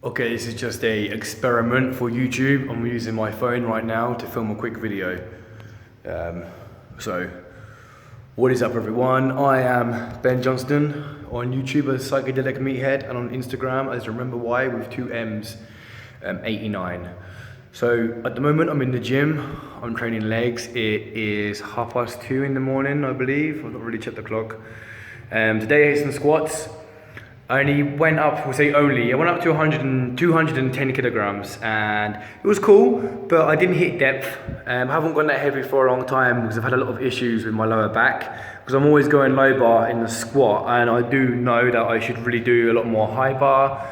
Okay, this is just a experiment for YouTube. I'm using my phone right now to film a quick video. So, what is up everyone? I am Ben Johnston on YouTube as Psychedelic Meathead and on Instagram as Remember Why with two M's, 89. So, at the moment I'm in the gym, I'm training legs. It is 2:30 in the morning, I believe. I've not really checked the clock. Today I ate some squats. I only went up, I went up to 210 kilograms and it was cool, but I didn't hit depth. I haven't gone that heavy for a long time because I've had a lot of issues with my lower back because I'm always going low bar in the squat, and I do know that I should really do a lot more high bar.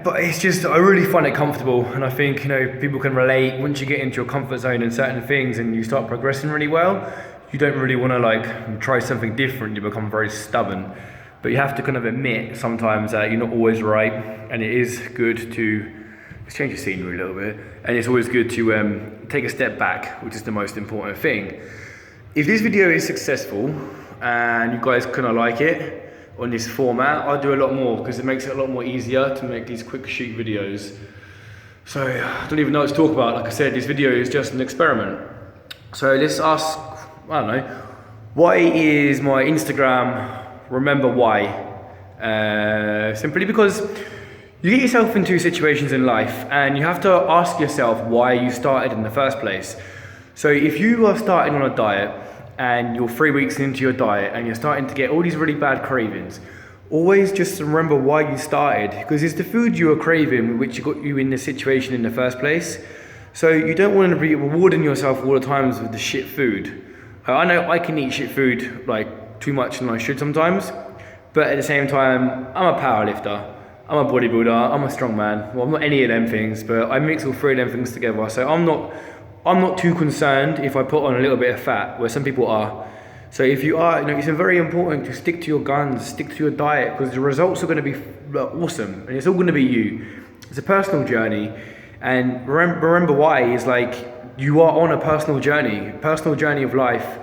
But it's just, I really find it comfortable, and I think, people can relate. Once you get into your comfort zone in certain things and you start progressing really well, you don't really want to try something different. You become very stubborn. But you have to kind of admit sometimes that you're not always right, and it is good to change the scenery a little bit, and it's always good to take a step back, which is the most important thing. If this video is successful and you guys kind of like it on this format, I'll do a lot more because it makes it a lot more easier to make these quick shoot videos. So I don't even know what to talk about. Like I said, this video is just an experiment. So let's ask, I don't know, why is my Instagram Remember Why? Simply because you get yourself into situations in life and you have to ask yourself why you started in the first place. So if you are starting on a diet and you're 3 weeks into your diet and you're starting to get all these really bad cravings, always just remember why you started, because it's the food you are craving which got you in this situation in the first place. So you don't want to be rewarding yourself all the times with the shit food. I know I can eat shit food too much than I should sometimes, but at the same time, I'm a powerlifter, I'm a bodybuilder, I'm a strongman. Well, I'm not any of them things, but I mix all three of them things together. So I'm not too concerned if I put on a little bit of fat, where some people are. So if you are, it's very important to stick to your guns, stick to your diet, because the results are going to be awesome, and it's all going to be you. It's a personal journey, and remember why is you are on a personal journey of life.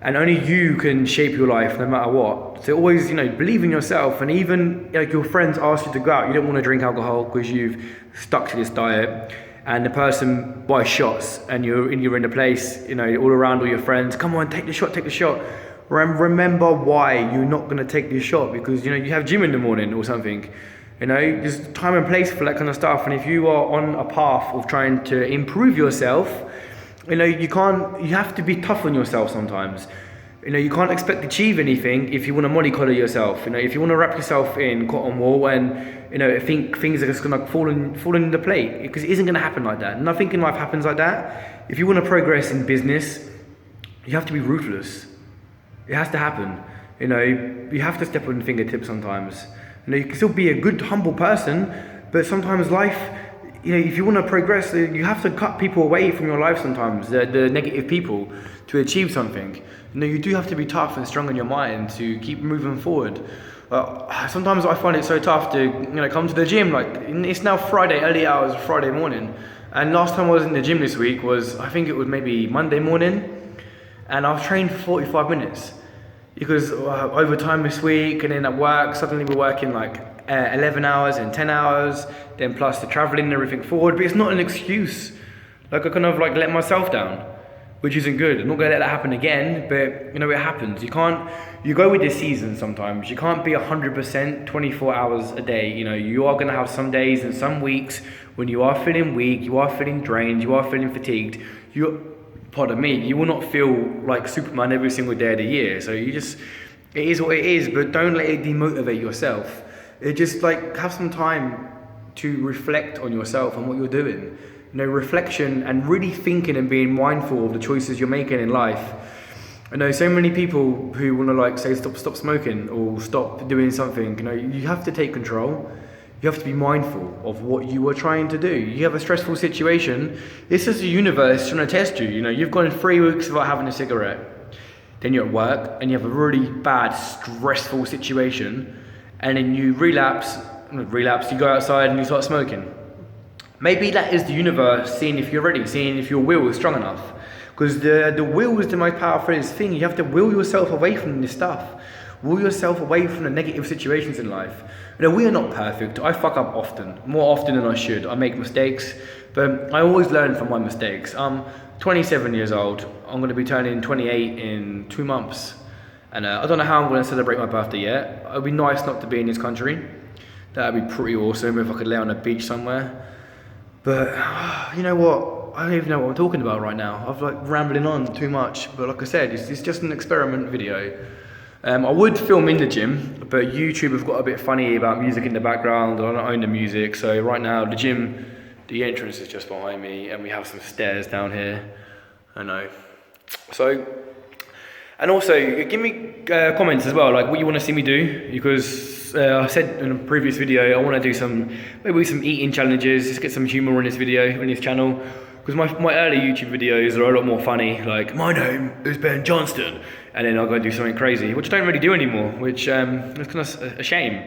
And only you can shape your life no matter what. So always, believe in yourself. And even your friends ask you to go out, you don't want to drink alcohol because you've stuck to this diet. And the person buys shots, and you're in a place, all around all your friends. Come on, take the shot. Remember why you're not going to take this shot, because you have gym in the morning or something. There's time and place for that kind of stuff. And if you are on a path of trying to improve yourself, you have to be tough on yourself sometimes. You can't expect to achieve anything if you want to mollycoddle yourself. If you want to wrap yourself in cotton wool and, think things are just going to fall into plate, because it isn't going to happen like that. Nothing in life happens like that. If you want to progress in business, you have to be ruthless. It has to happen. You have to step on the fingertips sometimes. You can still be a good, humble person, but sometimes life, if you want to progress, you have to cut people away from your life sometimes, the negative people, to achieve something. You do have to be tough and strong in your mind to keep moving forward. Sometimes I find it so tough to come to the gym. It's now Friday, early hours of Friday morning, and last time I was in the gym this week was, I think it was maybe Monday morning, and I've trained for 45 minutes because overtime this week, and then at work suddenly we're working 11 hours and 10 hours, then plus the traveling and everything forward. But it's not an excuse. I kind of let myself down, which isn't good. I'm not gonna let that happen again, but it happens. You go with the season sometimes. You can't be 100% 24 hours a day. You are gonna have some days and some weeks when you are feeling weak, you are feeling drained, you are feeling fatigued. Pardon me, you will not feel like Superman every single day of the year. So it is what it is, but don't let it demotivate yourself. Just have some time to reflect on yourself and what you're doing. Reflection and really thinking and being mindful of the choices you're making in life. I know so many people who want to say stop smoking or stop doing something. You have to take control. You have to be mindful of what you are trying to do. You have a stressful situation. This is the universe trying to test you. You've gone 3 weeks without having a cigarette. Then you're at work and you have a really bad, stressful situation. And then you relapse, you go outside and you start smoking. Maybe that is the universe seeing if you're ready, seeing if your will is strong enough. Because the will is the most powerful thing. You have to will yourself away from this stuff. Rule yourself away from the negative situations in life. You know, we are not perfect. I fuck up often, more often than I should. I make mistakes, but I always learn from my mistakes. I'm 27 years old. I'm going to be turning 28 in 2 months. And I don't know how I'm going to celebrate my birthday yet. It would be nice not to be in this country. That would be pretty awesome if I could lay on a beach somewhere. But you know what? I don't even know what I'm talking about right now. I've like rambling on too much. But like I said, it's just an experiment video. I would film in the gym, but YouTube have got a bit funny about music in the background. I don't own the music, so right now the gym, the entrance is just behind me, and we have some stairs down here. I know. So, and also give me comments as well, like what you want to see me do, because I said in a previous video I want to do maybe some eating challenges, just get some humour on this video, on this channel. Because my early YouTube videos are a lot more funny, like, my name is Ben Johnston, and then I'll go do something crazy, which I don't really do anymore, which is kind of a shame,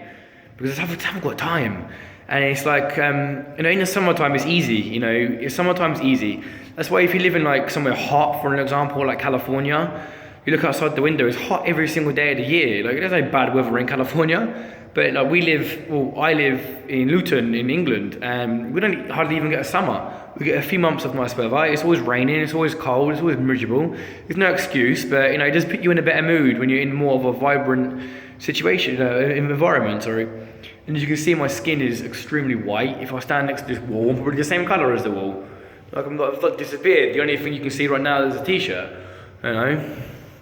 because I haven't got time. And it's like, you know, in the summertime it's easy, you know, summertime's easy. That's why if you live in like somewhere hot, for an example, like California, you look outside the window, it's hot every single day of the year. Like, there's no bad weather in California. But like I live in Luton in England, and we don't hardly even get a summer. We get a few months of nice weather. It's always raining, it's always cold, it's always miserable. There's no excuse, but you know, it does put you in a better mood when you're in more of a vibrant situation, environment, sorry. And as you can see, my skin is extremely white. If I stand next to this wall, I'm probably the same colour as the wall. Like I've not disappeared. The only thing you can see right now is a t-shirt, you know.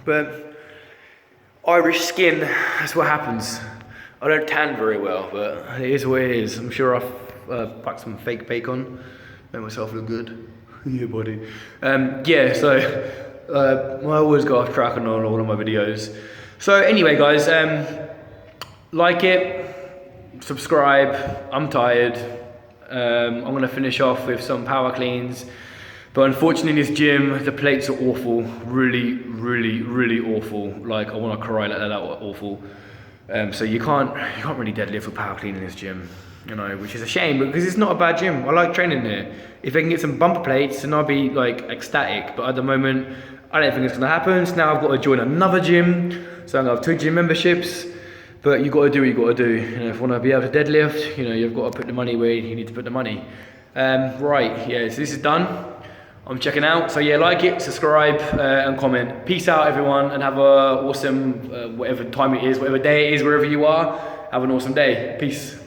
But Irish skin, that's what happens. I don't tan very well, but it is what it is. I'm sure I've packed some fake bacon, made myself look good. Yeah, buddy. Yeah, so I always go off track on all of my videos. So anyway, guys, like it, subscribe. I'm tired. I'm gonna finish off with some power cleans. But unfortunately in this gym, the plates are awful. Really, really, really awful. Like, I wanna cry, like that awful. So you can't really deadlift with power clean in this gym, you know, which is a shame because it's not a bad gym. I like training here. If I can get some bumper plates, then I'll be like ecstatic. But at the moment, I don't think it's gonna happen. So now I've got to join another gym. So I'm gonna have 2 gym memberships. But you got to do what you got to do. You know, if you want to be able to deadlift, you know, you've got to put the money where you need to put the money. Right, yeah, so this is done. I'm checking out. So yeah, like it, subscribe, and comment. Peace out, everyone, and have a awesome, whatever time it is, whatever day it is, wherever you are. Have an awesome day. Peace.